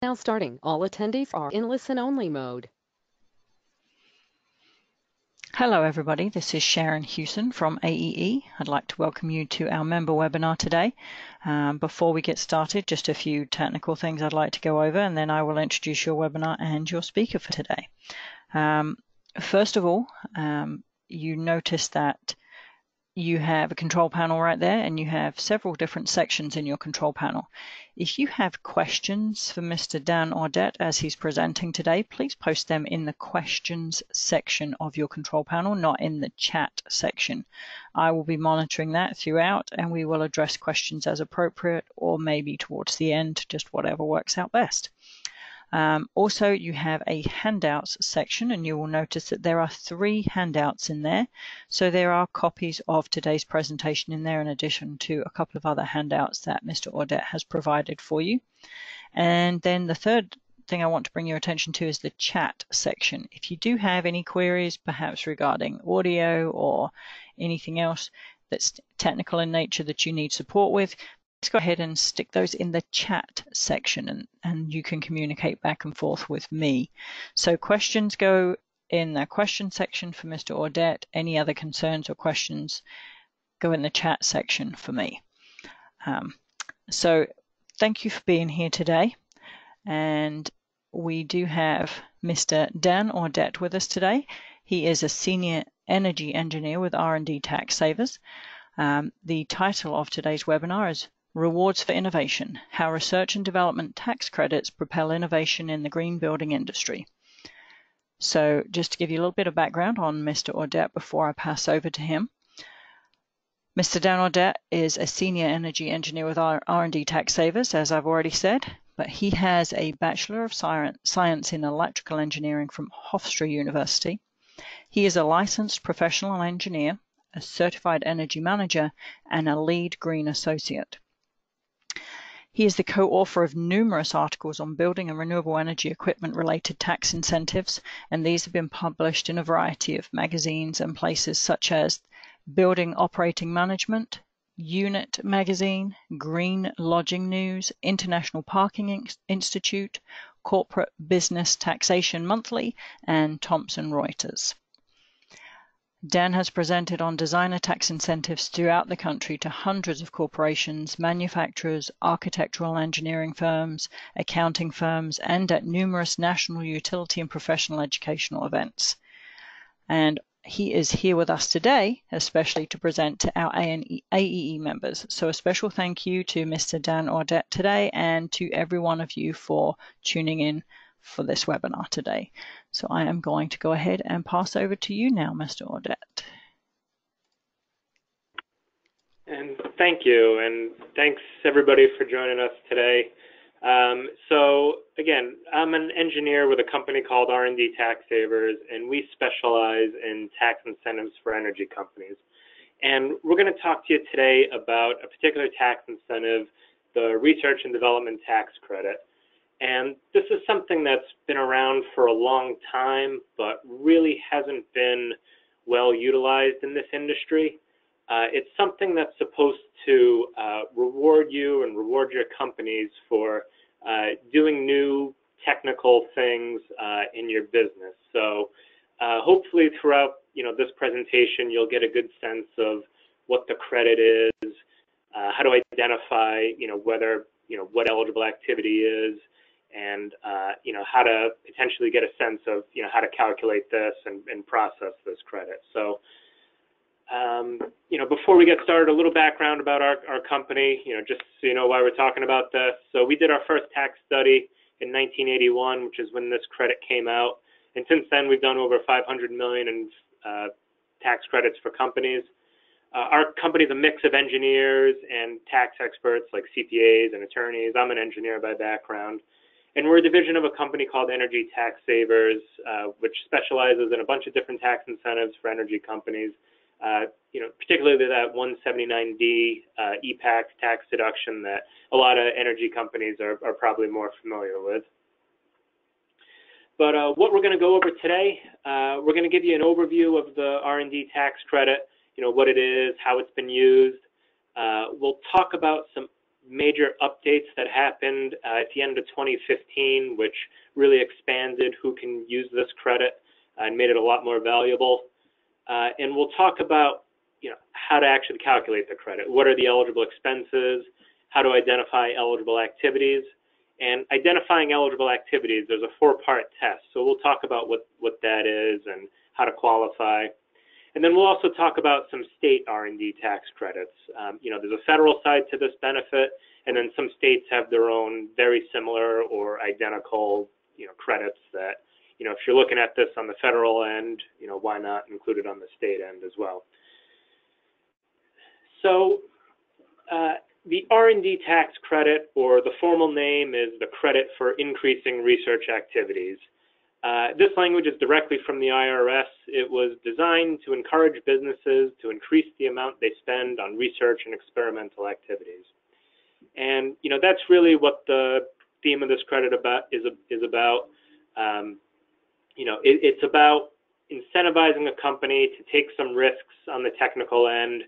Now starting. All attendees are in listen-only mode. Hello everybody, this is Sharon Hewson from AEE. I'd like to welcome you to our member webinar today. Before we get started, just a few technical things I'd like to go over, and then I will introduce your webinar and your speaker for today. First of all, you notice that you have a control panel right there, and you have several different sections in your control panel. If you have questions for Mr. Dan Audette as he's presenting today, please post them in the questions section of your control panel, not in the chat section. I will be monitoring that throughout, and we will address questions as appropriate, or maybe towards the end, just whatever works out best. Also, you have a handouts section, and you will notice that there are 3 handouts in there. So there are copies of today's presentation in there, in addition to a couple of other handouts that Mr. Audette has provided for you. And then the third thing I want to bring your attention to is the chat section. If you do have any queries, perhaps regarding audio or anything else that's technical in nature that you need support with, let's go ahead and stick those in the chat section, and you can communicate back and forth with me. So questions go in the question section for Mr. Audette. Any other concerns or questions go in the chat section for me. So thank you for being here today. And we do have Mr. Dan Audette with us today. He is a senior energy engineer with R&D Tax Savers. The title of today's webinar is Rewards for Innovation, How Research and Development Tax Credits Propel Innovation in the Green Building Industry. So just to give you a little bit of background on Mr. Audette before I pass over to him. Mr. Dan Audette is a senior energy engineer with R&D Tax Savers, as I've already said, but he has a Bachelor of Science in Electrical Engineering from Hofstra University. He is a licensed professional engineer, a certified energy manager, and a lead green associate. He is the co-author of numerous articles on building and renewable energy equipment related tax incentives, and these have been published in a variety of magazines and places such as Building Operating Management, Unit Magazine, Green Lodging News, International Parking Institute, Corporate Business Taxation Monthly, and Thomson Reuters. Dan has presented on designer tax incentives throughout the country to hundreds of corporations, manufacturers, architectural engineering firms, accounting firms, and at numerous national utility and professional educational events. And he is here with us today, especially to present to our AEE members. So a special thank you to Mr. Dan Audette today, and to every one of you for tuning in for this webinar today. So I am going to go ahead and pass over to you now, Mr. Audette. And thank you, and thanks everybody for joining us today. So again, I'm an engineer with a company called R&D Tax Savers, and we specialize in tax incentives for energy companies. And we're going to talk to you today about a particular tax incentive, the Research and Development Tax Credit. And this is something that's been around for a long time, but really hasn't been well utilized in this industry. It's something that's supposed to reward you and reward your companies for doing new technical things in your business. So hopefully throughout this presentation, you'll get a good sense of what the credit is, how to identify whether what eligible activity is, and how to potentially get a sense of how to calculate this and process this credit. So before we get started, a little background about our company, just so you know why we're talking about this. So we did our first tax study in 1981, which is when this credit came out, and since then we've done over 500 million in tax credits for companies. Our company is a mix of engineers and tax experts like CPAs and attorneys. I'm an engineer by background. And we're a division of a company called Energy Tax Savers, which specializes in a bunch of different tax incentives for energy companies, particularly that 179D EPAC tax deduction that a lot of energy companies are probably more familiar with. But what we're going to go over today, we're going to give you an overview of the R&D tax credit, what it is, how it's been used. We'll talk about some major updates that happened at the end of 2015, which really expanded who can use this credit and made it a lot more valuable. And we'll talk about how to actually calculate the credit. What are the eligible expenses? How to identify eligible activities? And identifying eligible activities, there's a 4-part test. So we'll talk about what that is and how to qualify. And then we'll also talk about some state R&D tax credits. There's a federal side to this benefit, and then some states have their own very similar or identical credits that, if you're looking at this on the federal end, why not include it on the state end as well? So the R&D tax credit, or the formal name, is the credit for increasing research activities. This language is directly from the IRS. It was designed to encourage businesses to increase the amount they spend on research and experimental activities. And that's really what the theme of this credit is about. It's about incentivizing a company to take some risks on the technical end.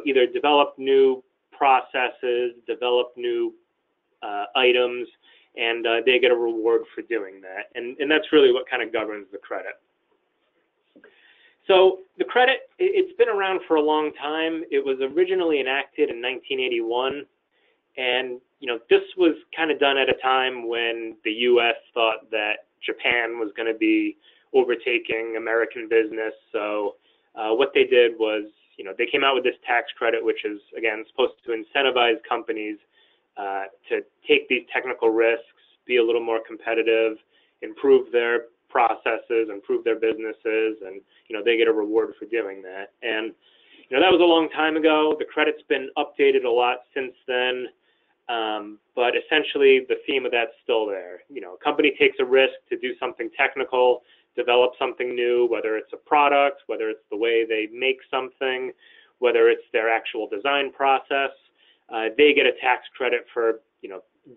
Either develop new processes, develop new items, and they get a reward for doing that. And that's really what kind of governs the credit. So the credit, it's been around for a long time. It was originally enacted in 1981. And, this was kind of done at a time when the U.S. thought that Japan was going to be overtaking American business. So what they did was, they came out with this tax credit, which is, again, supposed to incentivize companies to take these technical risks, be a little more competitive, improve their processes, improve their businesses, and they get a reward for doing that. And that was a long time ago. The credit's been updated a lot since then, but essentially the theme of that's still there. A company takes a risk to do something technical, develop something new, whether it's a product, whether it's the way they make something, whether it's their actual design process. They get a tax credit for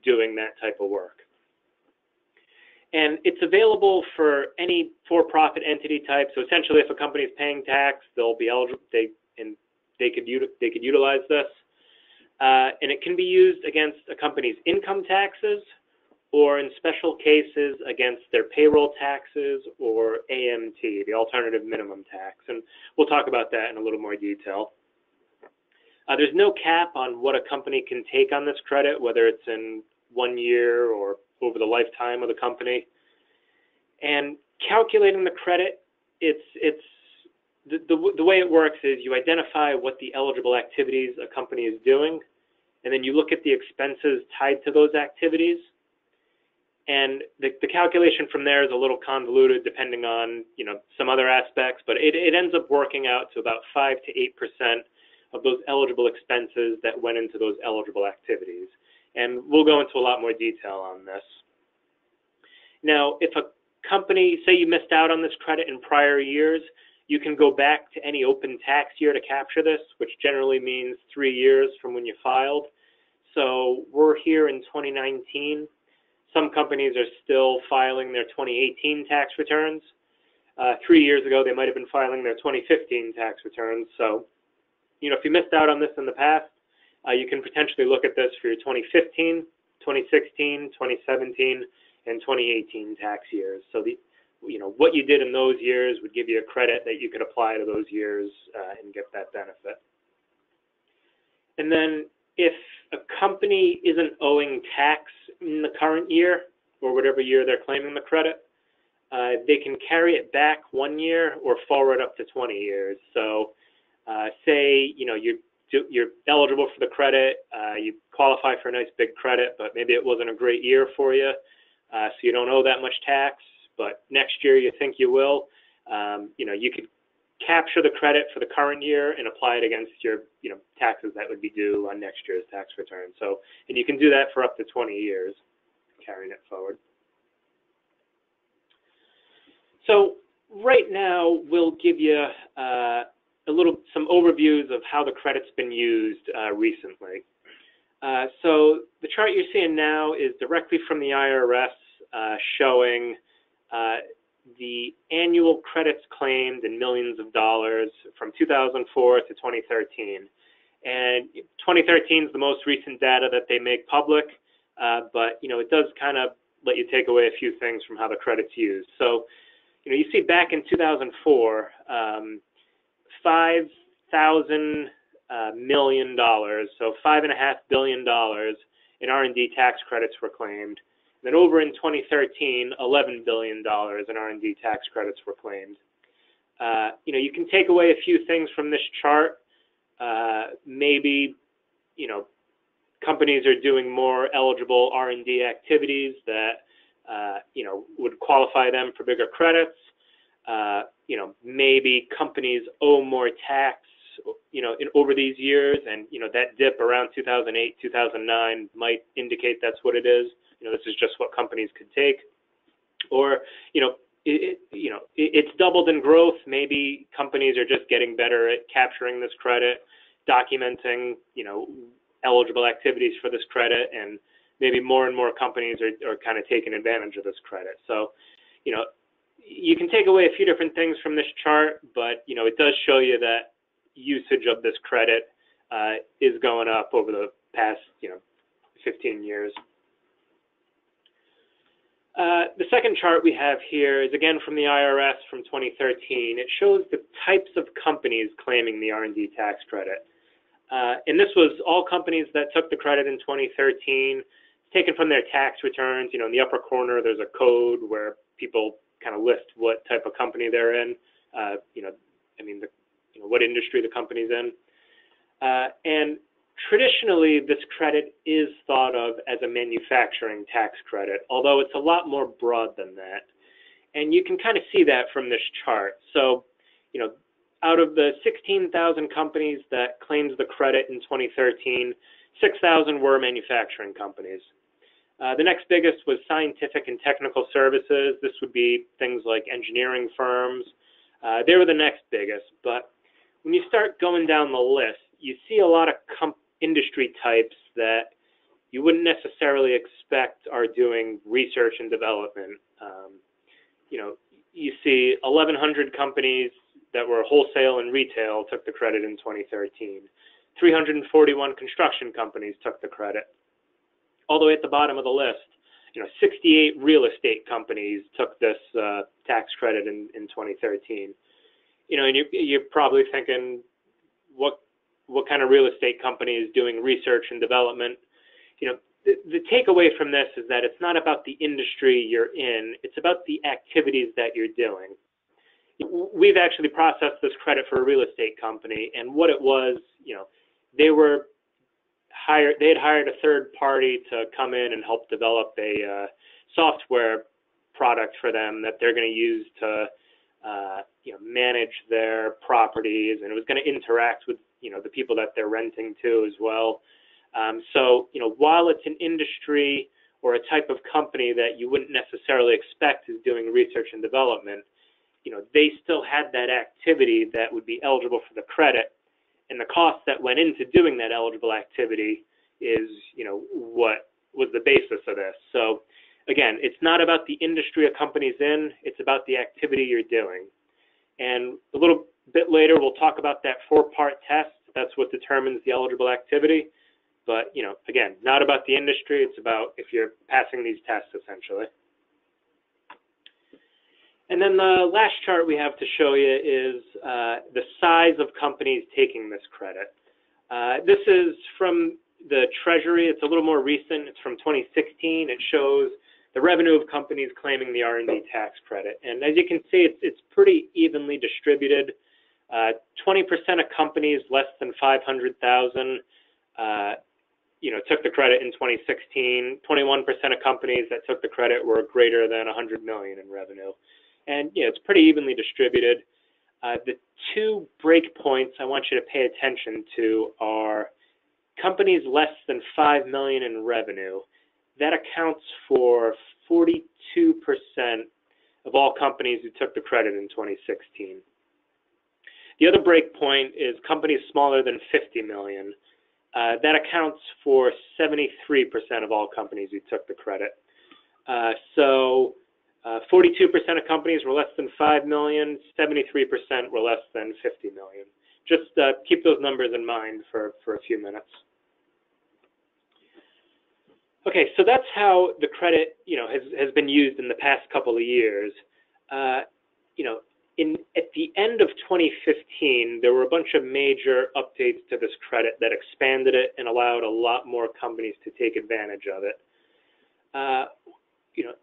doing that type of work. And it's available for any for-profit entity type. So essentially, if a company is paying tax, they'll be eligible. They could utilize this, and it can be used against a company's income taxes, or in special cases against their payroll taxes or AMT, the alternative minimum tax. And we'll talk about that in a little more detail. There's no cap on what a company can take on this credit, whether it's in 1 year or over the lifetime of the company. And calculating the credit, the way it works is you identify what the eligible activities a company is doing, and then you look at the expenses tied to those activities. And the calculation from there is a little convoluted depending on some other aspects, but it ends up working out to about 5 to 8% of those eligible expenses that went into those eligible activities. And we'll go into a lot more detail on this. Now, if a company, say you missed out on this credit in prior years, you can go back to any open tax year to capture this, which generally means 3 years from when you filed. So we're here in 2019. Some companies are still filing their 2018 tax returns. 3 years ago, they might have been filing their 2015 tax returns. So, if you missed out on this in the past, you can potentially look at this for your 2015, 2016, 2017, and 2018 tax years. So what you did in those years would give you a credit that you could apply to those years and get that benefit. And then if a company isn't owing tax in the current year, or whatever year they're claiming the credit, they can carry it back 1 year or forward up to 20 years. So say you're eligible for the credit, you qualify for a nice big credit, but maybe it wasn't a great year for you, so you don't owe that much tax, but next year you think you will. You could capture the credit for the current year and apply it against your taxes that would be due on next year's tax return. So, and you can do that for up to 20 years, carrying it forward. So right now we'll give you some overviews of how the credit's been used recently. So the chart you're seeing now is directly from the IRS showing the annual credits claimed in millions of dollars from 2004 to 2013. And 2013 is the most recent data that they make public, but it does kind of let you take away a few things from how the credit's used. So, you see back in 2004, $5,000 million, so $5.5 billion in R&D tax credits were claimed. Then over in 2013, $11 billion in R&D tax credits were claimed. You can take away a few things from this chart. Maybe, companies are doing more eligible R&D activities that, would qualify them for bigger credits. Maybe companies owe more tax, over these years, and, that dip around 2008, 2009 might indicate that's what it is. This is just what companies could take. Or, it's doubled in growth. Maybe companies are just getting better at capturing this credit, documenting, eligible activities for this credit, and maybe more and more companies are kind of taking advantage of this credit. So, you can take away a few different things from this chart, but, it does show you that usage of this credit is going up over the past, 15 years. The second chart we have here is again from the IRS from 2013. It shows the types of companies claiming the R&D tax credit. And this was all companies that took the credit in 2013, taken from their tax returns. In the upper corner, there's a code where people kind of list what type of company they're in, what industry the company's in. And traditionally, this credit is thought of as a manufacturing tax credit, although it's a lot more broad than that. And you can kind of see that from this chart. So, out of the 16,000 companies that claimed the credit in 2013, 6,000 were manufacturing companies. The next biggest was scientific and technical services. This would be things like engineering firms. They were the next biggest. But when you start going down the list, you see a lot of industry types that you wouldn't necessarily expect are doing research and development. You see 1,100 companies that were wholesale and retail took the credit in 2013. 341 construction companies took the credit. All the way at the bottom of the list, 68 real estate companies took this tax credit in 2013. And you're probably thinking, what kind of real estate company is doing research and development? The takeaway from this is that it's not about the industry you're in, it's about the activities that you're doing. We've actually processed this credit for a real estate company, and what it was, they had hired a third party to come in and help develop a software product for them that they're going to use to manage their properties, and it was going to interact with the people that they're renting to as well. So while it's an industry or a type of company that you wouldn't necessarily expect is doing research and development, they still had that activity that would be eligible for the credit, and the cost that went into doing that eligible activity is what was the basis of this. So again, it's not about the industry a company's in, it's about the activity you're doing. And a little bit later, we'll talk about that 4-part test. That's what determines the eligible activity. But, again, not about the industry. It's about if you're passing these tests, essentially. And then the last chart we have to show you is the size of companies taking this credit. This is from the Treasury. It's a little more recent. It's from 2016. It shows the revenue of companies claiming the R&D tax credit. And as you can see, it's pretty evenly distributed. 20% of companies less than 500,000 took the credit in 2016. 21% of companies that took the credit were greater than 100 million in revenue. And it's pretty evenly distributed. The two breakpoints I want you to pay attention to are companies less than 5 million in revenue. That accounts for 42% of all companies who took the credit in 2016. The other breakpoint is companies smaller than 50 million. That accounts for 73% of all companies who took the credit. So 42% of companies were less than 5 million, 73% were less than 50 million. just keep those numbers in mind for a few minutes. Okay, so that's how the credit, has been used in the past couple of years. At the end of 2015, there were a bunch of major updates to this credit that expanded it and allowed a lot more companies to take advantage of it.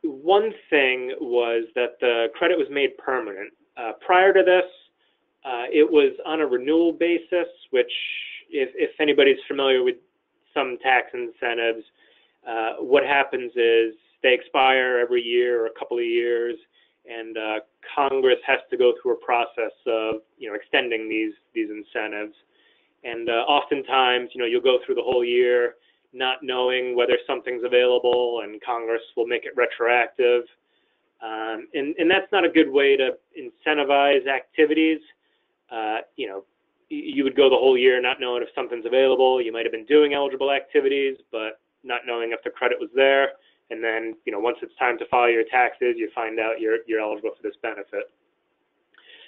One thing was that the credit was made permanent. Prior to this, it was on a renewal basis, which, if anybody's familiar with some tax incentives, what happens is they expire every year or a couple of years, and Congress has to go through a process of extending these incentives. And oftentimes, you'll go through the whole year not knowing whether something's available, and Congress will make it retroactive. And that's not a good way to incentivize activities. You would go the whole year not knowing if something's available. You might have been doing eligible activities, but not knowing if the credit was there. And then, once it's time to file your taxes, you find out you're eligible for this benefit.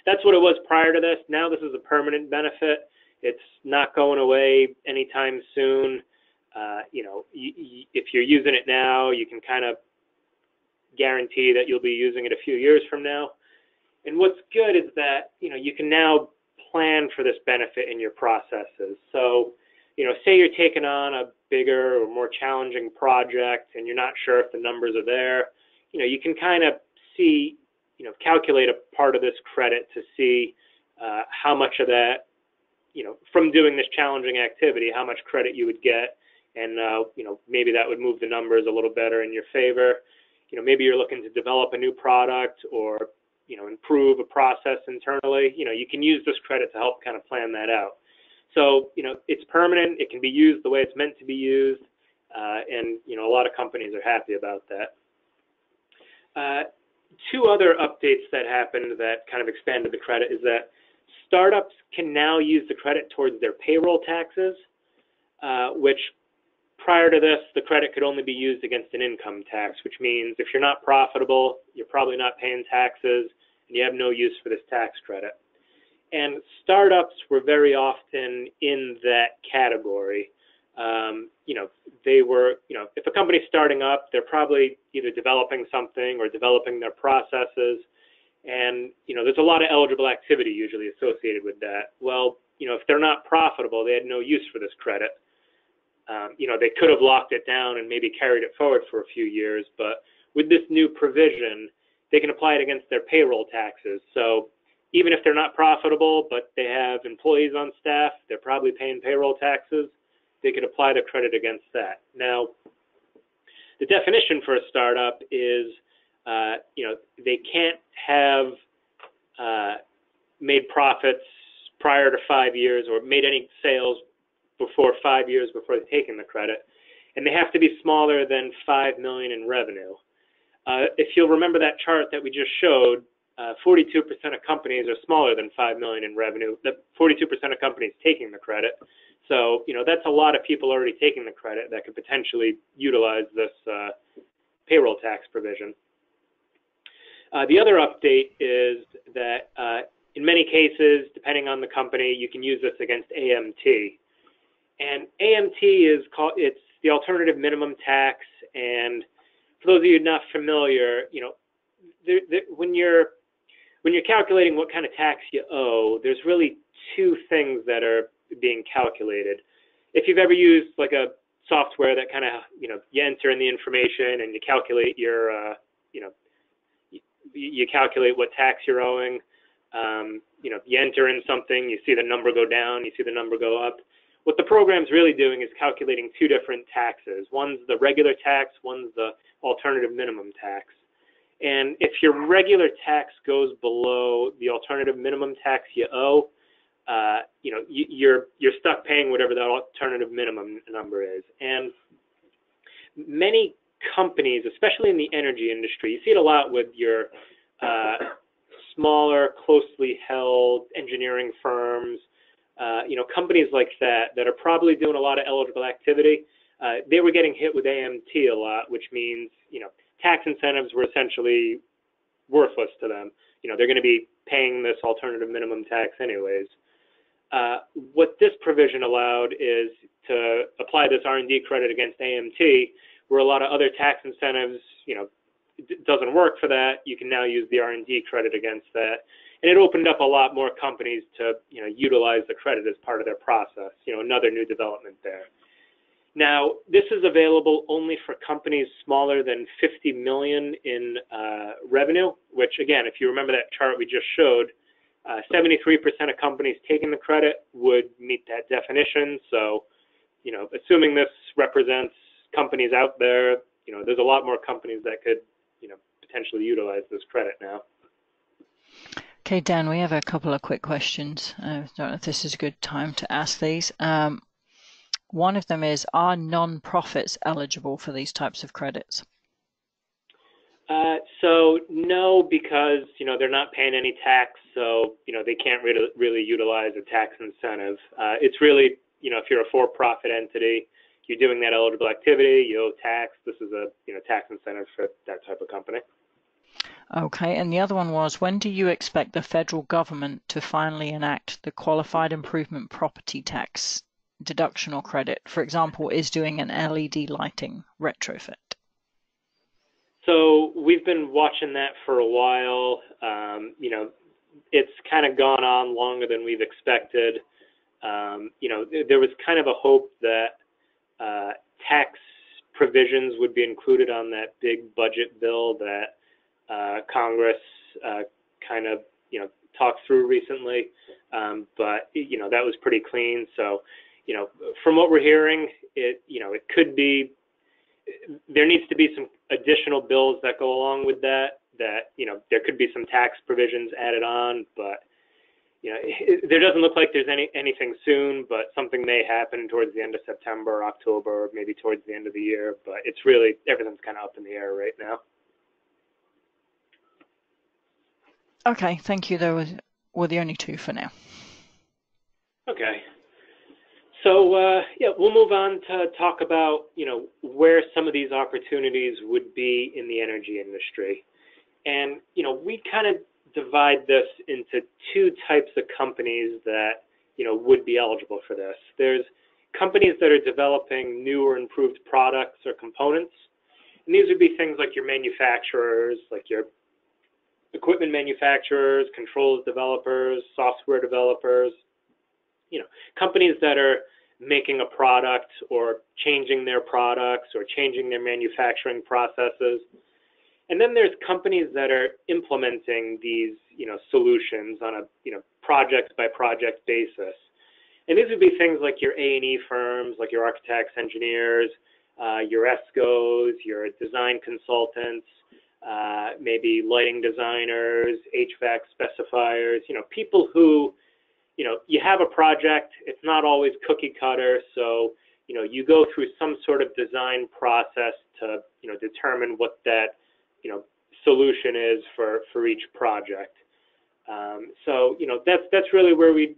That's what it was prior to this. Now this is a permanent benefit. It's not going away anytime soon. If you're using it now, you can kind of guarantee that you'll be using it a few years from now. And what's good is that, you can now plan for this benefit in your processes. So, say you're taking on a bigger or more challenging project and you're not sure if the numbers are there, you can kind of see, calculate a part of this credit to see how much of that, from doing this challenging activity, how much credit you would get. And, maybe that would move the numbers a little better in your favor. Maybe you're looking to develop a new product or, improve a process internally. You can use this credit to help kind of plan that out. So, it's permanent. It can be used the way it's meant to be used. And, a lot of companies are happy about that. Two other updates that happened that kind of expanded the credit is that startups can now use the credit towards their payroll taxes, which prior to this, the credit could only be used against an income tax, which means if you're not profitable, you're probably not paying taxes, and you have no use for this tax credit. And startups were very often in that category. They were, if a company's starting up, they're probably either developing something or developing their processes. And, there's a lot of eligible activity usually associated with that. Well, if they're not profitable, they had no use for this credit. They could have locked it down and maybe carried it forward for a few years, but with this new provision, they can apply it against their payroll taxes. So even if they're not profitable, but they have employees on staff, they're probably paying payroll taxes, they could apply the credit against that. Now, the definition for a startup is, they can't have made profits prior to 5 years or made any sales before 5 years before taking the credit, and they have to be smaller than $5 million in revenue. If you'll remember that chart that we just showed, 42% of companies are smaller than $5 million in revenue. 42% of companies taking the credit. So, that's a lot of people already taking the credit that could potentially utilize this payroll tax provision. The other update is that in many cases, depending on the company, you can use this against AMT. And AMT it's the alternative minimum tax. And for those of you not familiar, when you're calculating what kind of tax you owe, there's really two things that are being calculated. If you've ever used like a software that kind of, you enter in the information and you calculate your, you calculate what tax you're owing, you enter in something, you see the number go down, you see the number go up. What the program's really doing is calculating two different taxes. One's the regular tax, one's the alternative minimum tax. And if your regular tax goes below the alternative minimum tax you owe, you're stuck paying whatever that alternative minimum number is. And many companies, especially in the energy industry, you see it a lot with your smaller, closely held engineering firms, companies like that are probably doing a lot of eligible activity. They were getting hit with AMT a lot, which means, tax incentives were essentially worthless to them. They're going to be paying this alternative minimum tax anyways. what this provision allowed is to apply this R&D credit against AMT, where a lot of other tax incentives, doesn't work for that. You can now use the R&D credit against that. And it opened up a lot more companies to, utilize the credit as part of their process, another new development there. Now, this is available only for companies smaller than 50 million in revenue, which again, if you remember that chart we just showed, 73% of companies taking the credit would meet that definition. So, assuming this represents companies out there, there's a lot more companies that could, potentially utilize this credit now. Okay, Dan, we have a couple of quick questions. I don't know if this is a good time to ask these. One of them is, are non-profits eligible for these types of credits? So no, because, they're not paying any tax, so, they can't really utilize a tax incentive. It's really, if you're a for-profit entity, you're doing that eligible activity, you owe tax. This is a, tax incentive for that type of company. Okay, and the other one was, when do you expect the federal government to finally enact the qualified improvement property tax deduction or credit? For example, is doing an LED lighting retrofit? So we've been watching that for a while. It's kind of gone on longer than we've expected. There was kind of a hope that tax provisions would be included on that big budget bill that Congress kind of, talked through recently. But, that was pretty clean. So, from what we're hearing, it could be, there needs to be some additional bills that go along with that, there could be some tax provisions added on, but, there doesn't look like there's anything soon, but something may happen towards the end of September, October, or maybe towards the end of the year. But it's really, everything's kind of up in the air right now. Okay, thank you. Those were the only two for now. Okay. So, yeah, we'll move on to talk about, where some of these opportunities would be in the energy industry. And, we kind of divide this into two types of companies that, would be eligible for this. There's companies that are developing new or improved products or components. And these would be things like your manufacturers, like your equipment manufacturers, controls developers, software developers, companies that are making a product or changing their products or changing their manufacturing processes. And then there's companies that are implementing these, solutions on a, project by project basis. And these would be things like your A&E firms, like your architects, engineers, your ESCOs, your design consultants, maybe lighting designers, HVAC specifiers, people who, you have a project, it's not always cookie cutter, so, you go through some sort of design process to, determine what that, solution is for each project. So, that's really where we,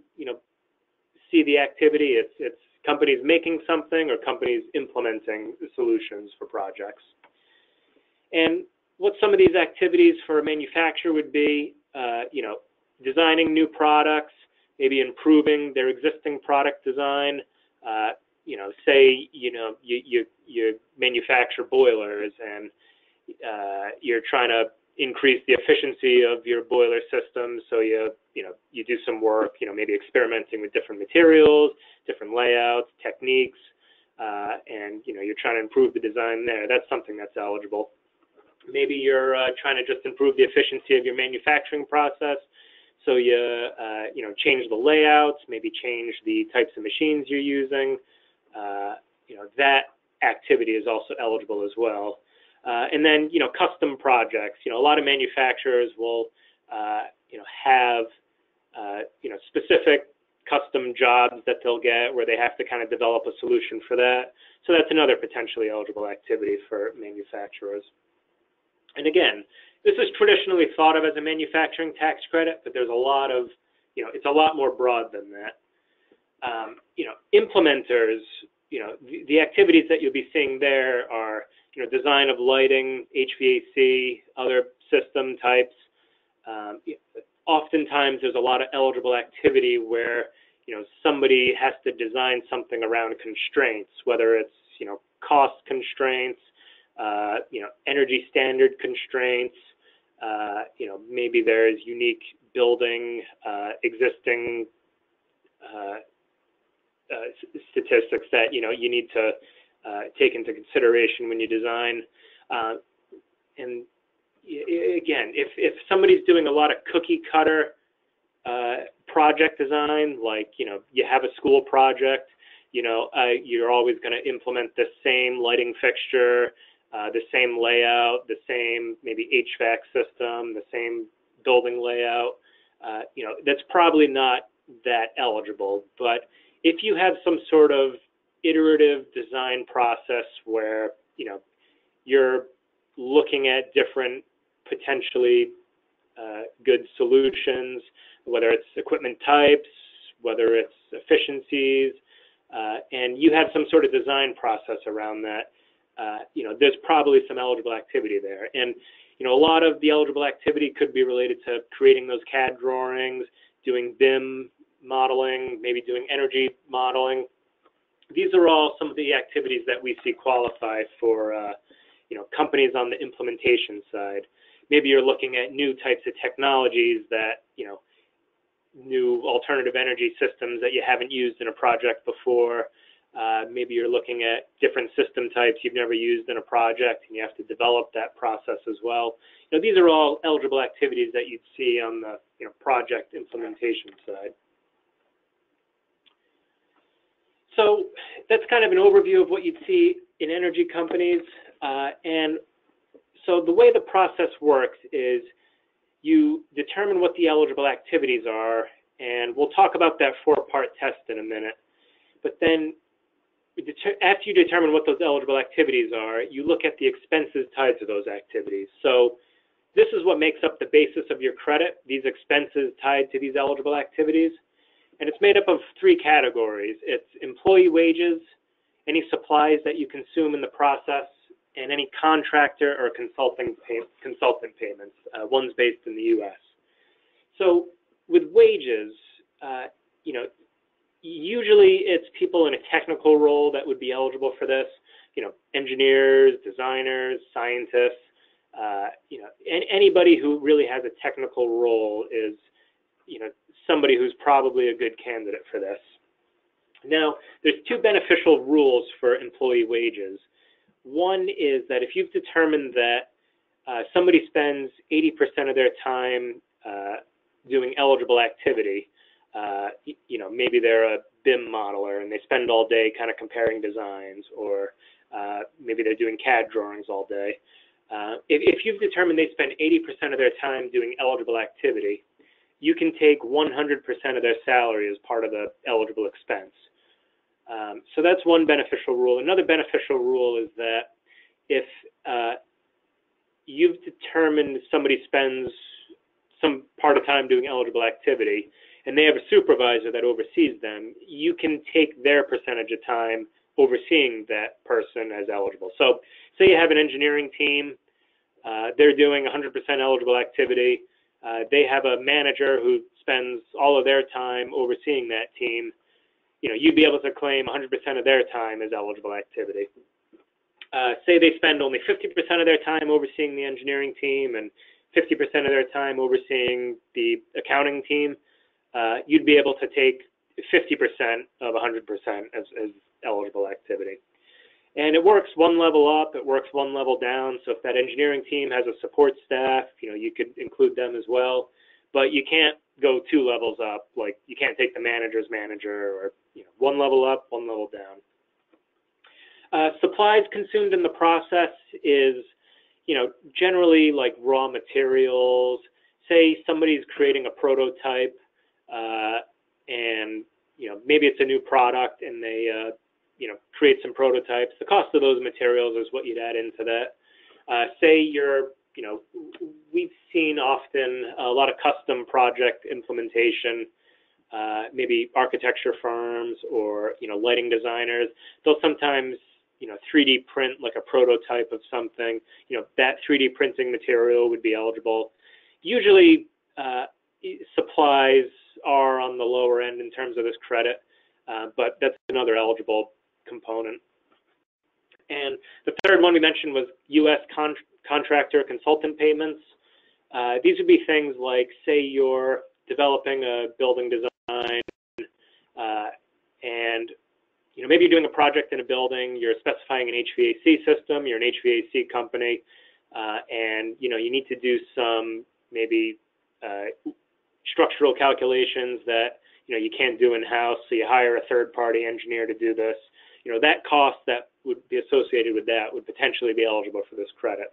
see the activity. It's companies making something or companies implementing solutions for projects. And what some of these activities for a manufacturer would be, designing new products, maybe improving their existing product design. Say, you manufacture boilers and you're trying to increase the efficiency of your boiler system. So you do some work, maybe experimenting with different materials, different layouts, techniques, and you're trying to improve the design there. That's something that's eligible. Maybe you're trying to just improve the efficiency of your manufacturing process. So you change the layouts, maybe change the types of machines you're using. That activity is also eligible as well. And then, custom projects. A lot of manufacturers will, have, specific custom jobs that they'll get where they have to kind of develop a solution for that. So that's another potentially eligible activity for manufacturers. And again, this is traditionally thought of as a manufacturing tax credit, but there's a lot of, it's a lot more broad than that. Implementers, the activities that you'll be seeing there are, design of lighting, HVAC, other system types. Oftentimes there's a lot of eligible activity where, somebody has to design something around constraints, whether it's, cost constraints, energy standard constraints, maybe there's unique building, existing statistics that, you need to take into consideration when you design. And again, if somebody's doing a lot of cookie cutter project design, like, you have a school project, you're always going to implement the same lighting fixture, the same layout, the same maybe HVAC system, the same building layout. That's probably not that eligible. But if you have some sort of iterative design process where, you're looking at different potentially good solutions, whether it's equipment types, whether it's efficiencies, and you have some sort of design process around that, there's probably some eligible activity there. And, a lot of the eligible activity could be related to creating those CAD drawings, doing BIM modeling, maybe doing energy modeling. These are all some of the activities that we see qualify for, companies on the implementation side. Maybe you're looking at new types of technologies that, new alternative energy systems that you haven't used in a project before. Maybe you're looking at different system types you've never used in a project, and you have to develop that process as well. These are all eligible activities that you'd see on the project implementation side. So that's kind of an overview of what you'd see in energy companies. And so the way the process works is you determine what the eligible activities are, and we'll talk about that 4-part test in a minute. But then after you determine what those eligible activities are, you look at the expenses tied to those activities. So this is what makes up the basis of your credit, these expenses tied to these eligible activities. And it's made up of 3 categories. It's employee wages, any supplies that you consume in the process, and any contractor or consultant payments. One's based in the U.S. So with wages, usually it's people in a technical role that would be eligible for this. Engineers, designers, scientists. Anybody who really has a technical role is, somebody who's probably a good candidate for this. Now, there's 2 beneficial rules for employee wages. One is that if you've determined that somebody spends 80% of their time doing eligible activity, maybe they're a BIM modeler and they spend all day kind of comparing designs, or maybe they're doing CAD drawings all day. If you've determined they spend 80% of their time doing eligible activity, you can take 100% of their salary as part of the eligible expense. So that's one beneficial rule. Another beneficial rule is that if you've determined somebody spends some part of time doing eligible activity and they have a supervisor that oversees them, you can take their percentage of time overseeing that person as eligible. So say you have an engineering team, they're doing 100% eligible activity. They have a manager who spends all of their time overseeing that team. You'd be able to claim 100% of their time as eligible activity. Say they spend only 50% of their time overseeing the engineering team and 50% of their time overseeing the accounting team. You'd be able to take 50% of 100% as eligible activity. And it works one level up, it works one level down. So if that engineering team has a support staff, you could include them as well. But you can't go 2 levels up. Like, you can't take the manager's manager, or one level up, one level down. Supplies consumed in the process is, generally like raw materials. Say somebody's creating a prototype, and maybe it's a new product, and they create some prototypes. The cost of those materials is what you'd add into that. Say you're, we've seen often a lot of custom project implementation, maybe architecture firms or, lighting designers. They'll sometimes, 3D print like a prototype of something. That 3D printing material would be eligible. Usually, supplies are on the lower end in terms of this credit. but that's another eligible component. And the third one we mentioned was U.S. contractor consultant payments. These would be things like, say you're developing a building design, and maybe you're doing a project in a building, you're specifying an HVAC system, you're an HVAC company, and you need to do some maybe structural calculations that you can't do in-house, so you hire a third-party engineer to do this. That cost that would be associated with that would potentially be eligible for this credit.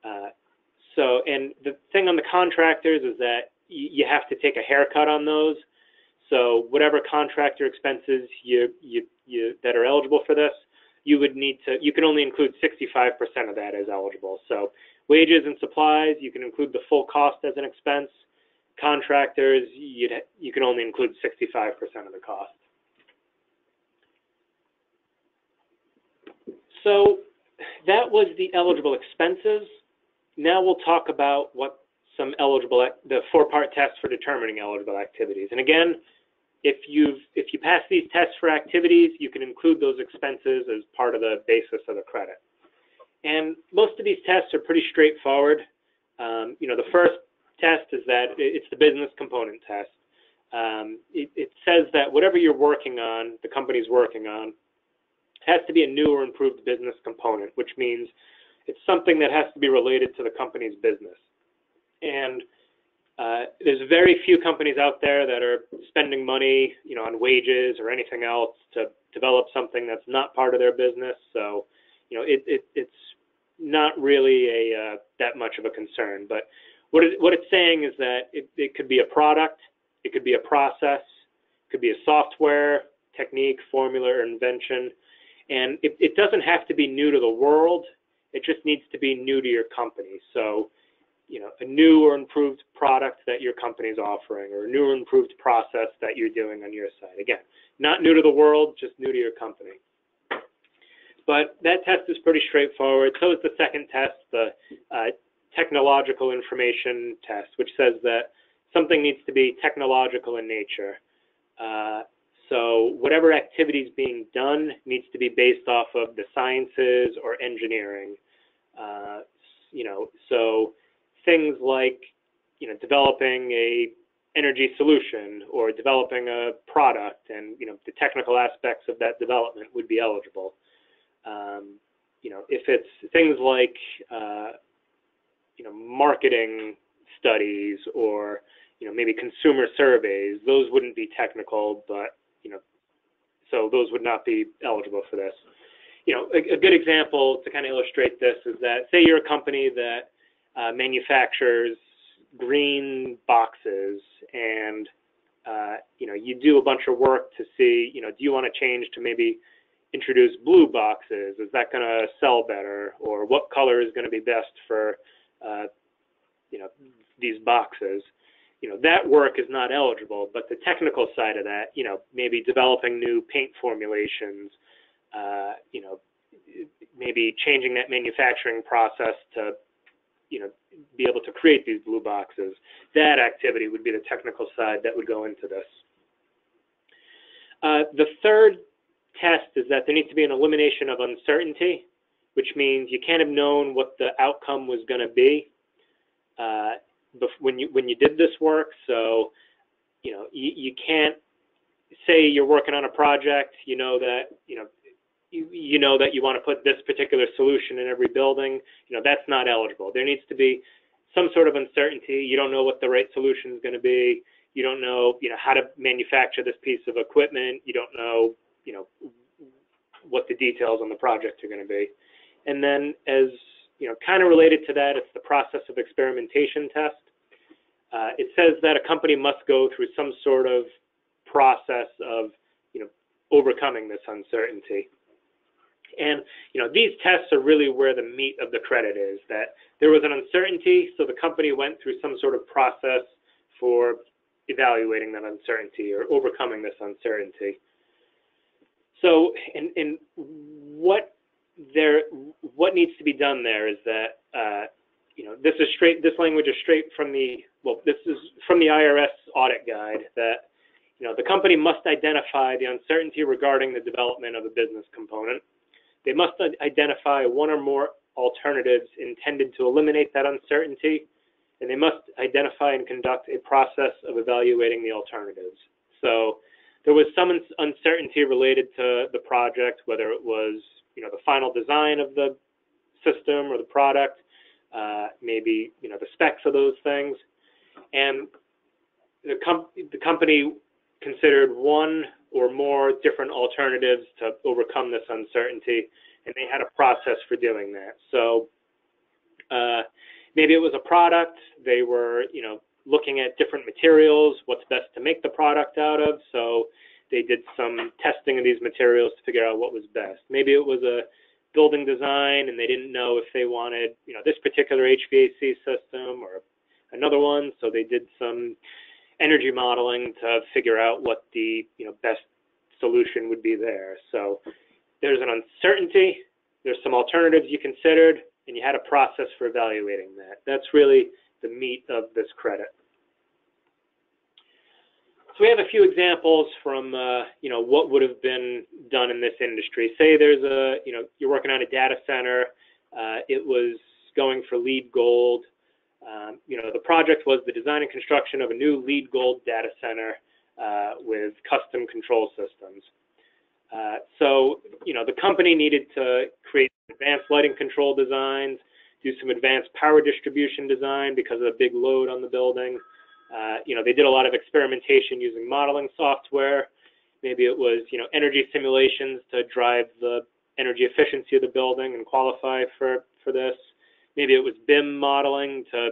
And the thing on the contractors is that you have to take a haircut on those. So whatever contractor expenses that are eligible for this, you can only include 65% of that as eligible. So wages and supplies, you can include the full cost as an expense. Contractors, you can only include 65% of the cost. So that was the eligible expenses. Now we'll talk about what the four-part test for determining eligible activities. And again, if you pass these tests for activities, you can include those expenses as part of the basis of the credit. And most of these tests are pretty straightforward. The first test is that it's the business component test. It says that whatever you're working on, the company's working on, has to be a new or improved business component, which means it's something that has to be related to the company's business. And there's very few companies out there that are spending money, on wages or anything else to develop something that's not part of their business. So, it's not really that much of a concern. But what it's saying is that it could be a product, it could be a process, it could be a software, technique, formula, or invention. And it doesn't have to be new to the world. It just needs to be new to your company. So, a new or improved product that your company's offering, or a new or improved process that you're doing on your side. Again, not new to the world, just new to your company. But that test is pretty straightforward. So is the second test, the technological information test, which says that something needs to be technological in nature. So whatever activity is being done needs to be based off of the sciences or engineering. So things like, developing a energy solution or developing a product, and the technical aspects of that development would be eligible. If it's things like marketing studies or maybe consumer surveys, those wouldn't be technical, but so those would not be eligible for this. A good example to kind of illustrate this is that, say you're a company that manufactures green boxes, and you do a bunch of work to see, do you want to change to maybe introduce blue boxes? Is that going to sell better? Or what color is going to be best for these boxes? That work is not eligible, but the technical side of that, maybe developing new paint formulations, maybe changing that manufacturing process to, be able to create these blue boxes. That activity would be the technical side that would go into this. The third test is that there needs to be an elimination of uncertainty, which means you can't have known what the outcome was going to be when you did this work. So, you can't say you're working on a project, that you want to put this particular solution in every building. That's not eligible. There needs to be some sort of uncertainty. You don't know what the right solution is going to be. You don't know, how to manufacture this piece of equipment. You don't know, what the details on the project are going to be. And then, as kind of related to that, it's the process of experimentation test. It says that a company must go through some sort of process of, overcoming this uncertainty. And, these tests are really where the meat of the credit is, that there was an uncertainty, so the company went through some sort of process for evaluating that uncertainty or overcoming this uncertainty. So, and what needs to be done there is that, this language is straight from this is from the IRS audit guide, that, The company must identify the uncertainty regarding the development of a business component. They must identify one or more alternatives intended to eliminate that uncertainty, and they must identify and conduct a process of evaluating the alternatives. So there was some uncertainty related to the project, whether it was the final design of the system or the product, maybe the specs of those things, and the company considered one or more different alternatives to overcome this uncertainty, and they had a process for doing that. So maybe it was a product. They were looking at different materials, what's best to make the product out of. So they did some testing of these materials to figure out what was best. Maybe it was a building design and they didn't know if they wanted this particular HVAC system or another one, so they did some energy modeling to figure out what the best solution would be there. So there's an uncertainty, there's some alternatives you considered, and you had a process for evaluating that. That's really the meat of this credit. So we have a few examples from what would have been done in this industry. Say there's you're working on a data center, it was going for LEED Gold. The project was the design and construction of a new LEED Gold data center with custom control systems. So the company needed to create advanced lighting control designs, do some advanced power distribution design because of the big load on the building. They did a lot of experimentation using modeling software. Maybe it was energy simulations to drive the energy efficiency of the building and qualify for this. Maybe it was BIM modeling to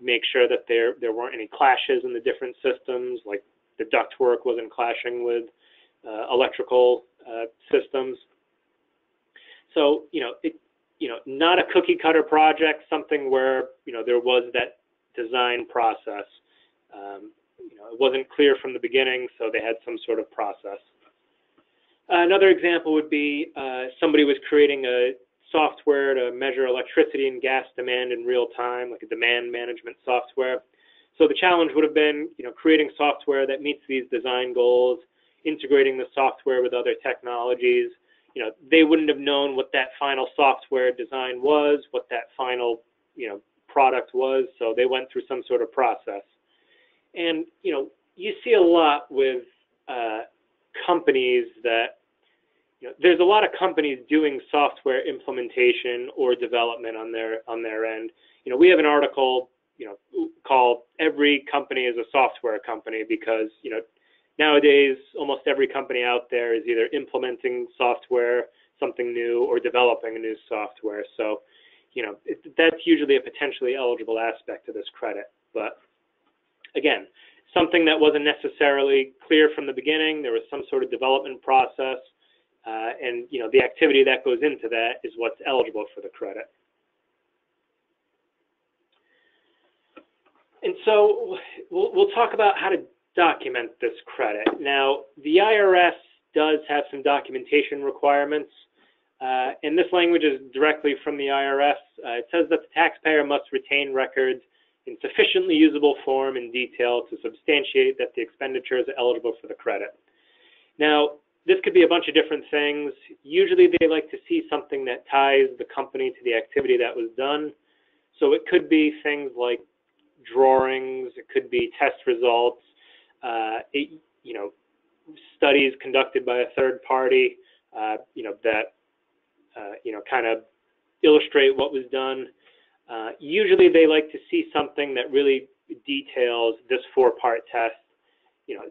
make sure that there weren't any clashes in the different systems, like the ductwork wasn't clashing with electrical systems. So not a cookie cutter project, something where there was that design process. It wasn't clear from the beginning, so they had some sort of process. Another example would be somebody was creating a software to measure electricity and gas demand in real time, like a demand management software. So the challenge would have been, creating software that meets these design goals, integrating the software with other technologies. They wouldn't have known what that final software design was, what that final, product was, so they went through some sort of process. And, you see a lot with companies that, there's a lot of companies doing software implementation or development on their end. We have an article, called "Every Company is a Software Company" because, nowadays almost every company out there is either implementing software, something new, or developing a new software. So, that's usually a potentially eligible aspect of this credit. But again, something that wasn't necessarily clear from the beginning. There was some sort of development process. And the activity that goes into that is what's eligible for the credit. And so we'll talk about how to document this credit. Now, the IRS does have some documentation requirements, and this language is directly from the IRS. It says that the taxpayer must retain records in sufficiently usable form and detail to substantiate that the expenditures are eligible for the credit. Now, this could be a bunch of different things. Usually they like to see something that ties the company to the activity that was done. So it could be things like drawings, it could be test results, studies conducted by a third party, that kind of illustrate what was done. Usually they like to see something that really details this four-part test,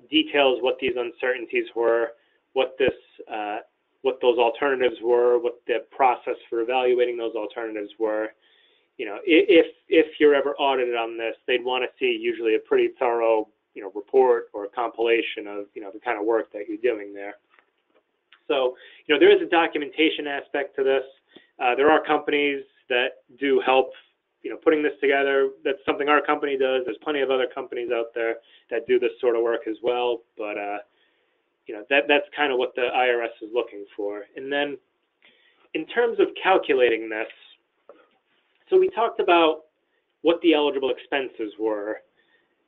details what these uncertainties were, what those alternatives were, what the process for evaluating those alternatives were. If you're ever audited on this, they'd want to see usually a pretty thorough, report or a compilation of, the kind of work that you're doing there. So, there is a documentation aspect to this. There are companies that do help, putting this together. That's something our company does. There's plenty of other companies out there that do this sort of work as well, but that's kind of what the IRS is looking for. And then in terms of calculating this, so we talked about what the eligible expenses were.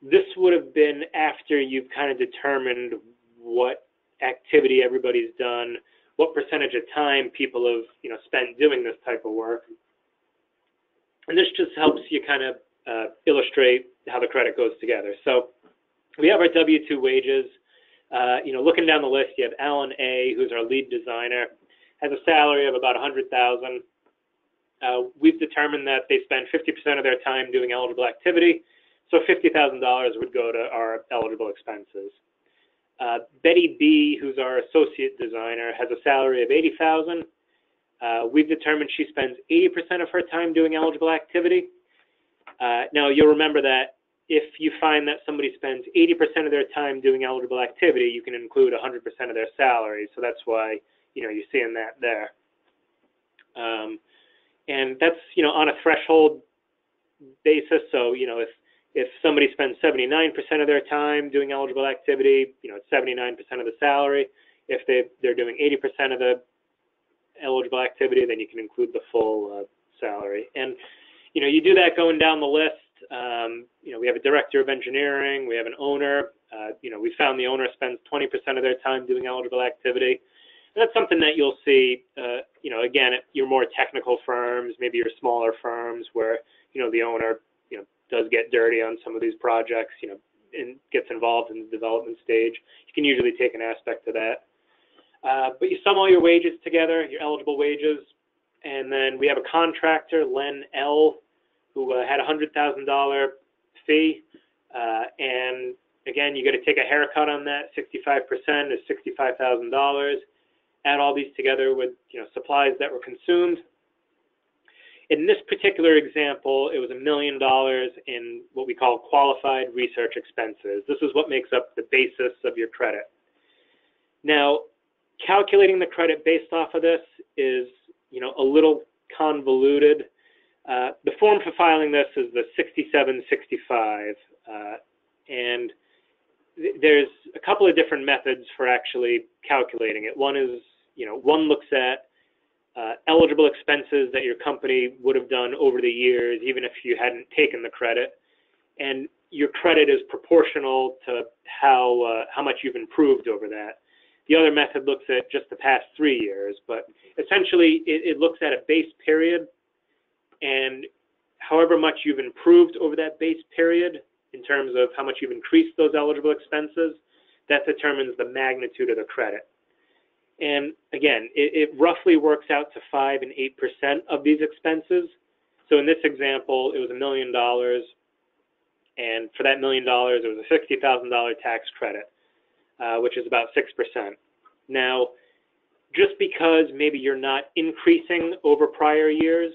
This would have been after you've kind of determined what activity everybody's done, what percentage of time people have, spent doing this type of work. And this just helps you kind of illustrate how the credit goes together. So we have our W-2 wages. Looking down the list, you have Alan A., who's our lead designer, has a salary of about $100,000. We've determined that they spend 50% of their time doing eligible activity, so $50,000 would go to our eligible expenses. Betty B., who's our associate designer, has a salary of $80,000. We've determined she spends 80% of her time doing eligible activity. Now, you'll remember that if you find that somebody spends 80% of their time doing eligible activity, you can include 100% of their salary. So that's why, you're seeing that there. And that's, on a threshold basis. So, if somebody spends 79% of their time doing eligible activity, it's 79% of the salary. If they're doing 80% of the eligible activity, then you can include the full salary. And, you do that going down the list. We have a director of engineering, we have an owner. We found the owner spends 20% of their time doing eligible activity. And that's something that you'll see, again, at your more technical firms, maybe your smaller firms where, the owner, does get dirty on some of these projects, and gets involved in the development stage. You can usually take an aspect of that. But you sum all your wages together, your eligible wages, and then we have a contractor, Len L., who had a $100,000 fee, and again, you got to take a haircut on that. 65% is $65,000. Add all these together with supplies that were consumed. In this particular example, it was $1 million in what we call qualified research expenses. This is what makes up the basis of your credit. Now, calculating the credit based off of this is a little convoluted. The form for filing this is the 6765, and there's a couple of different methods for actually calculating it. One is, one looks at eligible expenses that your company would have done over the years, even if you hadn't taken the credit, and your credit is proportional to how much you've improved over that. The other method looks at just the past 3 years, but essentially it looks at a base period, and however much you've improved over that base period in terms of how much you've increased those eligible expenses, that determines the magnitude of the credit. And again, it roughly works out to 5 and 8% of these expenses. So in this example, it was $1 million, and for that $1 million, it was a $60,000 tax credit, which is about 6%. Now, just because maybe you're not increasing over prior years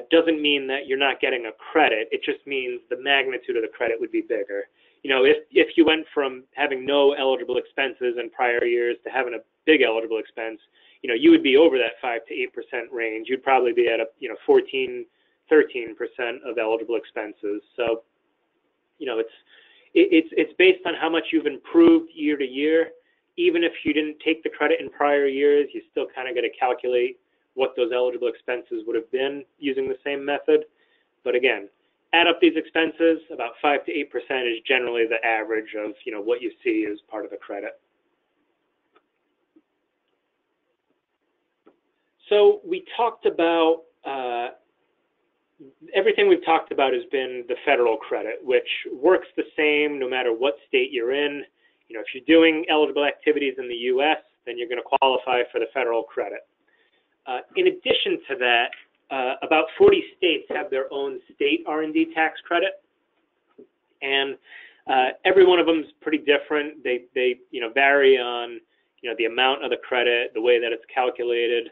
doesn't mean that you're not getting a credit. It just means the magnitude of the credit would be bigger. If you went from having no eligible expenses in prior years to having a big eligible expense, you would be over that 5 to 8% range. You'd probably be at a 14, 13% of eligible expenses. So, it's based on how much you've improved year to year. Even if you didn't take the credit in prior years, you still kind of got to calculate what those eligible expenses would have been using the same method. But again, add up these expenses, about 5 to 8% is generally the average of what you see as part of the credit. So we talked about, everything we've talked about has been the federal credit, which works the same no matter what state you're in. If you're doing eligible activities in the U.S., then you're going to qualify for the federal credit. In addition to that, about 40 states have their own state R&D tax credit, and every one of them is pretty different. They vary on the amount of the credit, the way that it's calculated.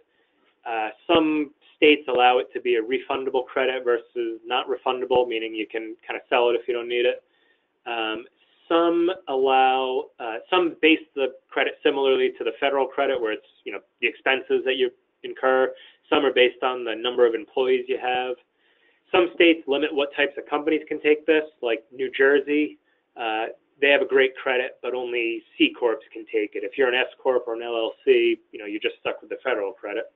Some states allow it to be a refundable credit versus not refundable, meaning you can kind of sell it if you don't need it. Some base the credit similarly to the federal credit, where it's the expenses that you incur. Some are based on the number of employees you have. Some states limit what types of companies can take this, like New Jersey. They have a great credit, but only C Corps can take it. If you're an S Corp or an LLC, you're just stuck with the federal credit.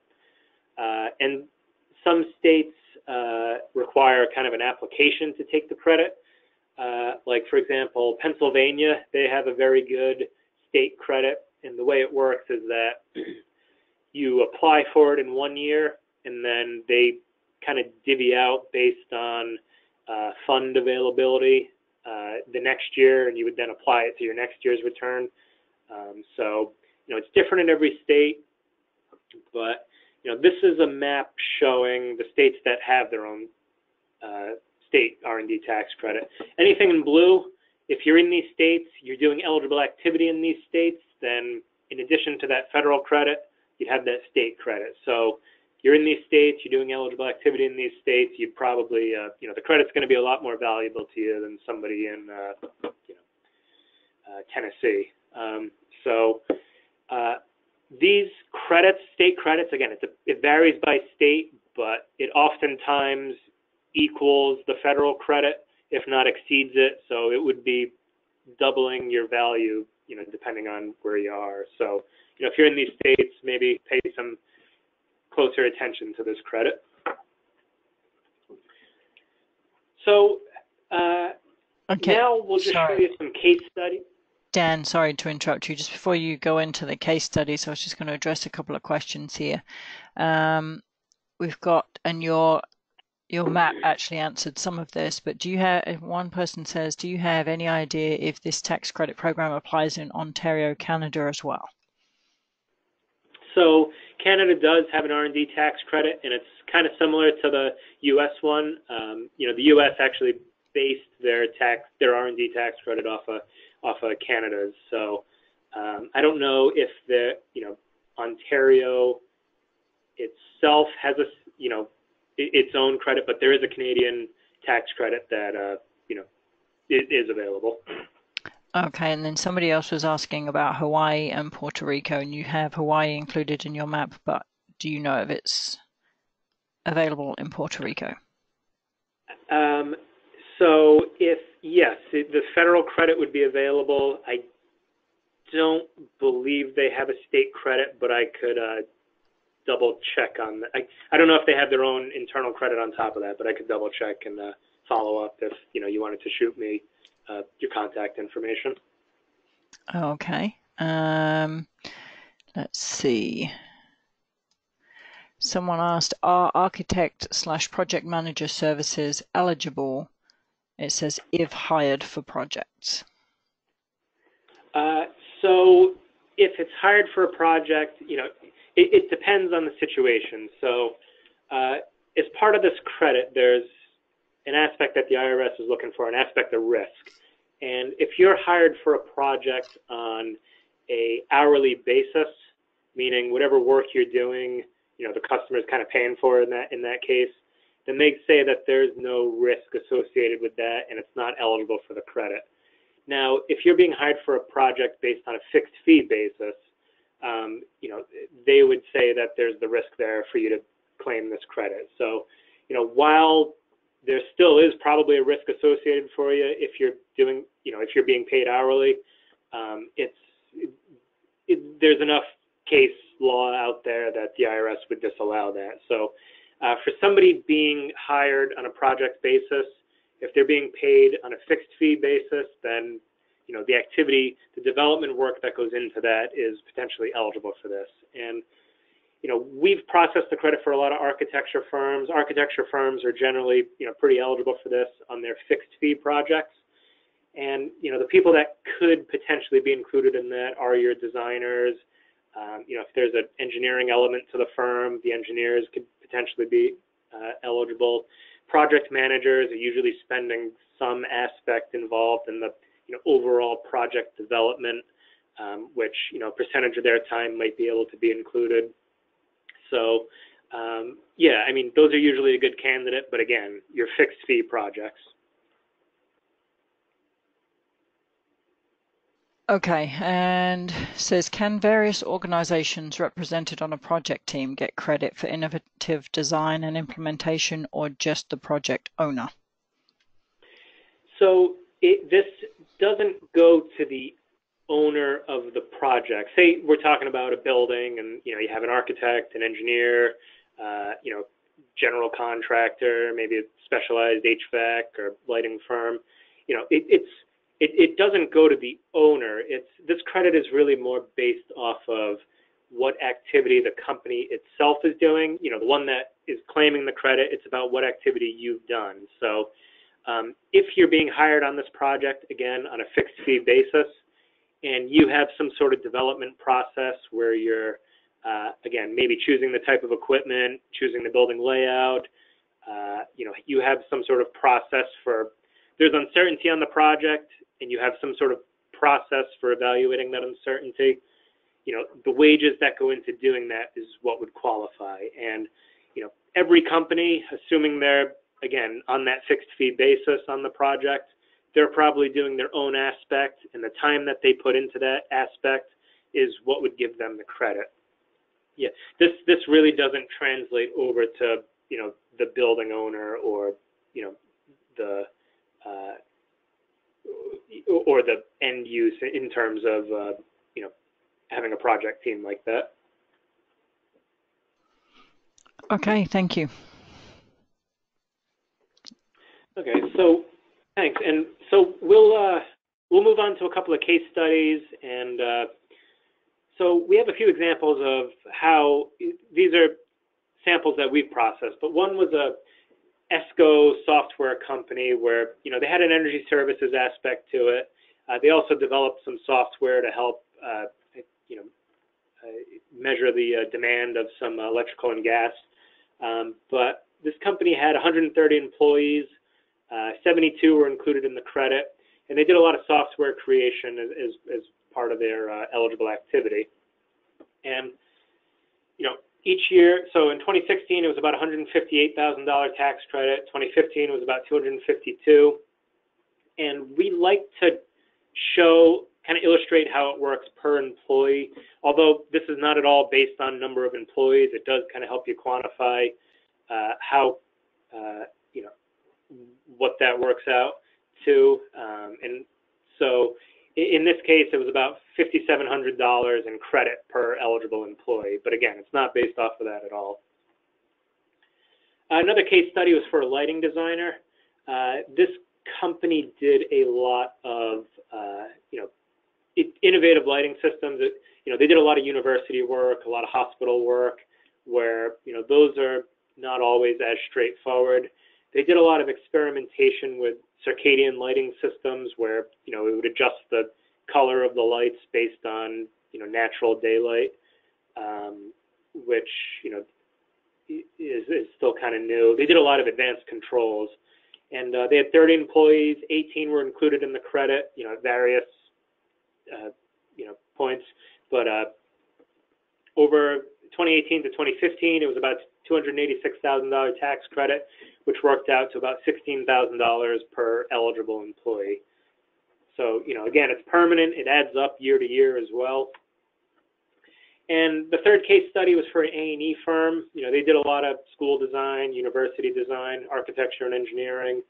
And some states require kind of an application to take the credit. Like for example, Pennsylvania, they have a very good state credit, and the way it works is that you apply for it in 1 year, and then they kind of divvy out based on fund availability the next year, and you would then apply it to your next year's return. So, it's different in every state, but, this is a map showing the states that have their own state R&D tax credit. Anything in blue, if you're in these states, you're doing eligible activity in these states, then in addition to that federal credit, you'd have that state credit. So you're in these states, you're doing eligible activity in these states, you'd probably, the credit's going to be a lot more valuable to you than somebody in, Tennessee. These credits, state credits, again, it varies by state, but it oftentimes equals the federal credit, if not exceeds it. So it would be doubling your value, depending on where you are. So, if you're in these states, maybe pay some closer attention to this credit. So Okay. now we'll just show you some case studies. Dan, sorry to interrupt you. Just before you go into the case studies, I was just going to address a couple of questions here. We've got, and your map actually answered some of this, but one person says, do you have any idea if this tax credit program applies in Ontario, Canada as well? So Canada does have an R&D tax credit, and it's kind of similar to the U.S. one. The U.S. actually based their R&D tax credit off of Canada's. So I don't know if Ontario itself has its own credit, but there is a Canadian tax credit that is available. Okay, and then somebody else was asking about Hawaii and Puerto Rico, and you have Hawaii included in your map, but do you know if it's available in Puerto Rico? So yes, the federal credit would be available. I don't believe they have a state credit, but I could double check on that. I don't know if they have their own internal credit on top of that, but I could double check and follow up if you wanted to shoot me your contact information. Okay. Let's see. Someone asked, are architect/project manager services eligible? It says if hired for projects. So if it's hired for a project, it depends on the situation. So as part of this credit, there's an aspect that the IRS is looking for, an aspect of risk. And if you're hired for a project on a hourly basis, meaning whatever work you're doing, the customer's kind of paying for in that case, then they say that there's no risk associated with that and it's not eligible for the credit. Now, if you're being hired for a project based on a fixed fee basis, they would say that there's the risk there for you to claim this credit. So, while there still is probably a risk associated for you if you're doing, if you're being paid hourly, there's enough case law out there that the IRS would disallow that. So for somebody being hired on a project basis, if they're being paid on a fixed fee basis, then the activity, the development work that goes into that is potentially eligible for this. And we've processed the credit for a lot of architecture firms. Architecture firms are generally pretty eligible for this on their fixed fee projects. And the people that could potentially be included in that are your designers. If there's an engineering element to the firm, the engineers could potentially be eligible. Project managers are usually spending some aspect involved in the overall project development, which percentage of their time might be able to be included. So yeah, I mean, those are usually a good candidate, but again, your fixed fee projects. Okay, and says, can various organizations represented on a project team get credit for innovative design and implementation, or just the project owner? So this doesn't go to the owner of the project. Say we're talking about a building and you have an architect, an engineer, general contractor, maybe a specialized HVAC or lighting firm. it doesn't go to the owner. This credit is really more based off of what activity the company itself is doing. You know, the one that is claiming the credit, it's about what activity you've done. So if you're being hired on this project, again, on a fixed fee basis, and you have some sort of development process where you're, again, maybe choosing the type of equipment, choosing the building layout, you know, you have some sort of process for, there's uncertainty on the project, and you have some sort of process for evaluating that uncertainty. You know, the wages that go into doing that is what would qualify. And, you know, every company, assuming they're, again, on that fixed fee basis on the project, they're probably doing their own aspect, and the time that they put into that aspect is what would give them the credit. Yeah, this really doesn't translate over to, you know, the building owner or, you know, the or the end use in terms of, you know, having a project team like that. Okay, thank you. Okay, so thanks, and so we'll move on to a couple of case studies, and so we have a few examples of how these are samples that we've processed. But one was a ESCO software company where, you know, they had an energy services aspect to it. They also developed some software to help, you know, measure the demand of some electrical and gas. But this company had 130 employees. 72 were included in the credit, and they did a lot of software creation as part of their eligible activity. And, you know, each year, so in 2016, it was about $158,000 tax credit. 2015 was about $252,000. And we like to show, kind of illustrate how it works per employee. Although this is not at all based on number of employees, it does kind of help you quantify how, you know, what that works out to. And so in this case, it was about $5,700 in credit per eligible employee. But again, it's not based off of that at all. Another case study was for a lighting designer. This company did a lot of, you know, innovative lighting systems. You know, they did a lot of university work, a lot of hospital work, where, you know, those are not always as straightforward. They did a lot of experimentation with circadian lighting systems where, you know, it would adjust the color of the lights based on, you know, natural daylight, which, you know, is still kind of new. They did a lot of advanced controls, and they had 30 employees. 18 were included in the credit, you know, at various, you know, points. But over 2018 to 2015, it was about $286,000 tax credit, which worked out to about $16,000 per eligible employee. So, you know, again, it's permanent. It adds up year to year as well. And the third case study was for an A&E firm. You know, they did a lot of school design, university design, architecture and engineering.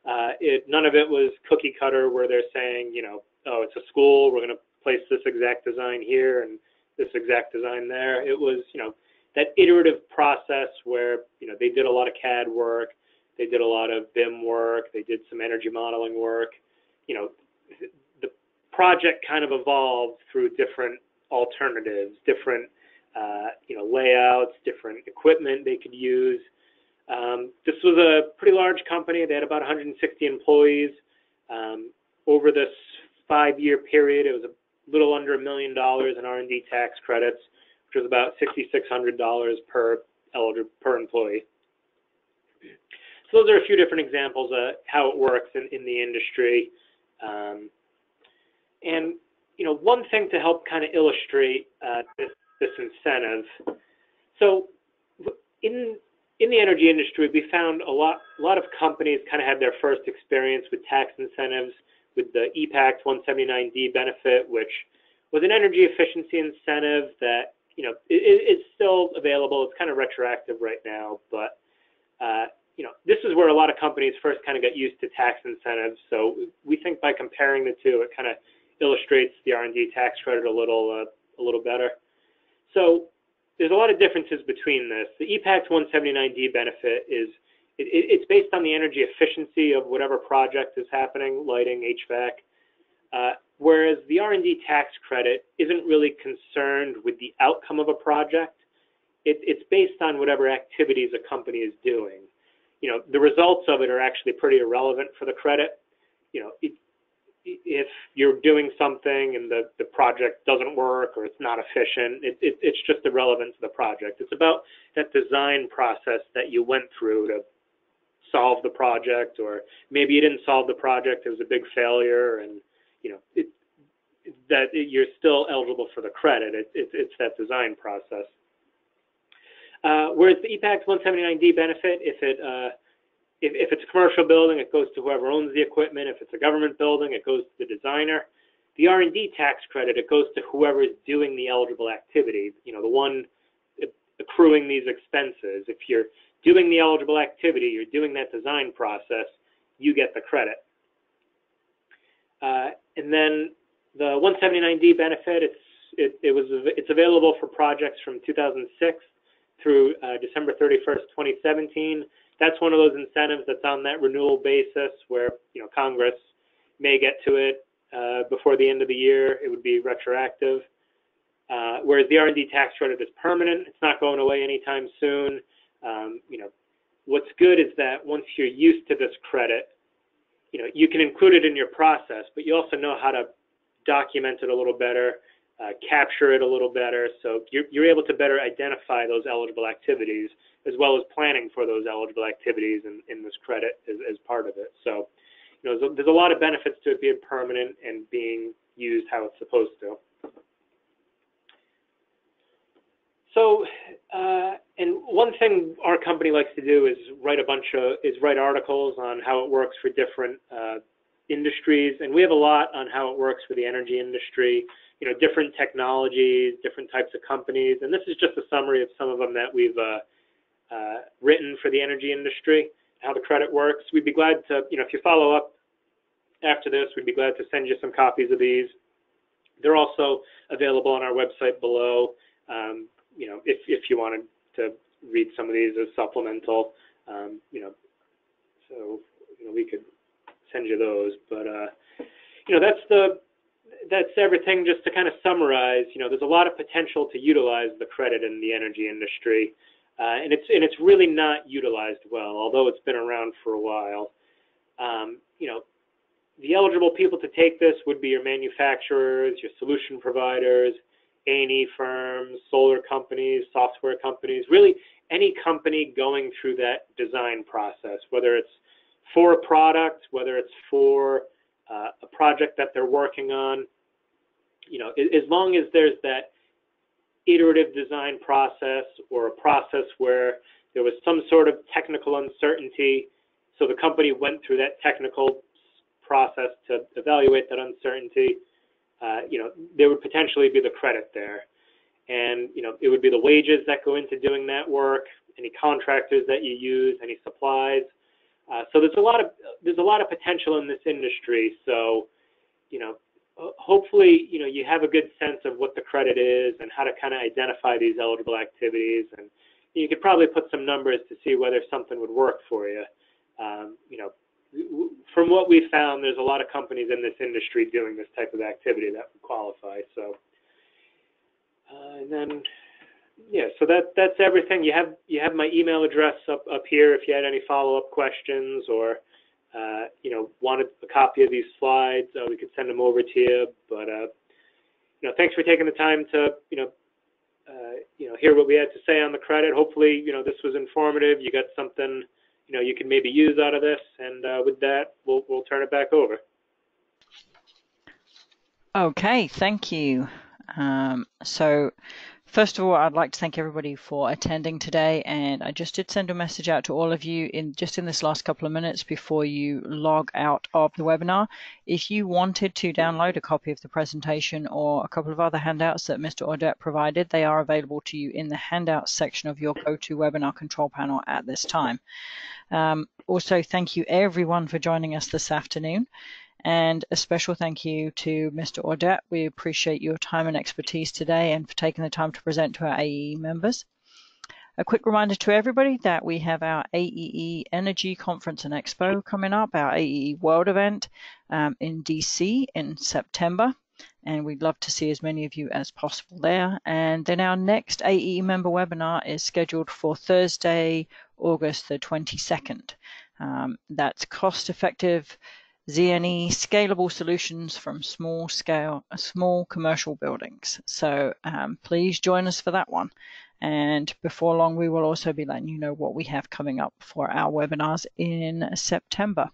None of it was cookie cutter where they're saying, you know, oh, it's a school, we're going to place this exact design here and this exact design there. It was, you know, that iterative process where, you know, they did a lot of CAD work, they did a lot of BIM work, they did some energy modeling work. You know, the project kind of evolved through different alternatives, different, you know, layouts, different equipment they could use. This was a pretty large company. They had about 160 employees. Over this 5-year period, it was a little under $1 million in R&D tax credits, which was about $6,600 per employee. So those are a few different examples of how it works in the industry. And, you know, one thing to help kind of illustrate this incentive. So in the energy industry, we found a lot of companies kind of had their first experience with tax incentives with the EPAC 179D benefit, which was an energy efficiency incentive that, you know, it's still available. It's kind of retroactive right now, but you know, this is where a lot of companies first kind of got used to tax incentives. So we think by comparing the two, it kind of illustrates the R&D tax credit a little better. So there's a lot of differences between this. The EPAC 179D benefit is it's based on the energy efficiency of whatever project is happening, lighting, HVAC. Whereas the R&D tax credit isn't really concerned with the outcome of a project. It's based on whatever activities a company is doing. The results of it are actually pretty irrelevant for the credit. If you're doing something and the project doesn't work or it's not efficient, it's just irrelevant to the project. It's about that design process that you went through to solve the project, or maybe you didn't solve the project, it was a big failure, and that you're still eligible for the credit. It's that design process. Whereas the EPAC's 179D benefit, if it's a commercial building, it goes to whoever owns the equipment. If it's a government building, it goes to the designer. The R&D tax credit, it goes to whoever is doing the eligible activity, the one accruing these expenses. If you're doing the eligible activity, you're doing that design process, you get the credit. And then the 179D benefit, it's available for projects from 2006 through December 31st, 2017. That's one of those incentives that's on that renewal basis where Congress may get to it before the end of the year. It would be retroactive. Whereas the R&D tax credit is permanent. It's not going away anytime soon. What's good is that once you're used to this credit, you can include it in your process, but you also know how to document it a little better, capture it a little better, so you're able to better identify those eligible activities as well as planning for those eligible activities in this credit as part of it. So, there's a lot of benefits to it being permanent and being used how it's supposed to. So, and one thing our company likes to do is write articles on how it works for different industries, and we have a lot on how it works for the energy industry. Different technologies, different types of companies, and this is just a summary of some of them that we've written for the energy industry, how the credit works. We'd be glad to, if you follow up after this, we'd be glad to send you some copies of these. They're also available on our website below, if you wanted to read some of these as supplemental, so we could send you those. But that's everything. Just to kind of summarize, there's a lot of potential to utilize the credit in the energy industry, and it's really not utilized well, although it's been around for a while. The eligible people to take this would be your manufacturers, your solution providers, A&E firms, solar companies, software companies, really any company going through that design process, whether it's for a product, whether it's for a project that they're working on. As long as there's that iterative design process or a process where there was some sort of technical uncertainty, so the company went through that technical process to evaluate that uncertainty, there would potentially be the credit there. And, it would be the wages that go into doing that work, any contractors that you use, any supplies. So there's a lot of potential in this industry. So, hopefully, you have a good sense of what the credit is and how to kind of identify these eligible activities. And you could probably put some numbers to see whether something would work for you. From what we've found, there's a lot of companies in this industry doing this type of activity that would qualify. So, and then, yeah, so that's everything. You have my email address up here if you had any follow-up questions or wanted a copy of these slides. We could send them over to you. But thanks for taking the time to hear what we had to say on the credit. Hopefully, this was informative. You got something you can maybe use out of this, and with that, we'll turn it back over. Okay, thank you. So first of all, I'd like to thank everybody for attending today, and I just did send a message out to all of you in this last couple of minutes before you log out of the webinar. If you wanted to download a copy of the presentation or a couple of other handouts that Mr. Audette provided, they are available to you in the handouts section of your GoToWebinar control panel at this time. Also, thank you everyone for joining us this afternoon. And a special thank you to Mr. Audette. We appreciate your time and expertise today and for taking the time to present to our AE members. A quick reminder to everybody that we have our AEE Energy Conference and Expo coming up, our AEE World event in DC in September. And we'd love to see as many of you as possible there. And then our next AEE member webinar is scheduled for Thursday, August the 22nd. That's cost-effective ZNE scalable solutions from small commercial buildings. So please join us for that one. And before long, we will also be letting you know what we have coming up for our webinars in September.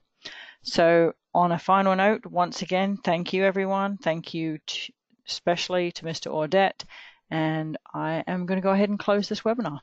So on a final note, once again, thank you, everyone. Thank you especially to Mr. Audette. And I am going to go ahead and close this webinar.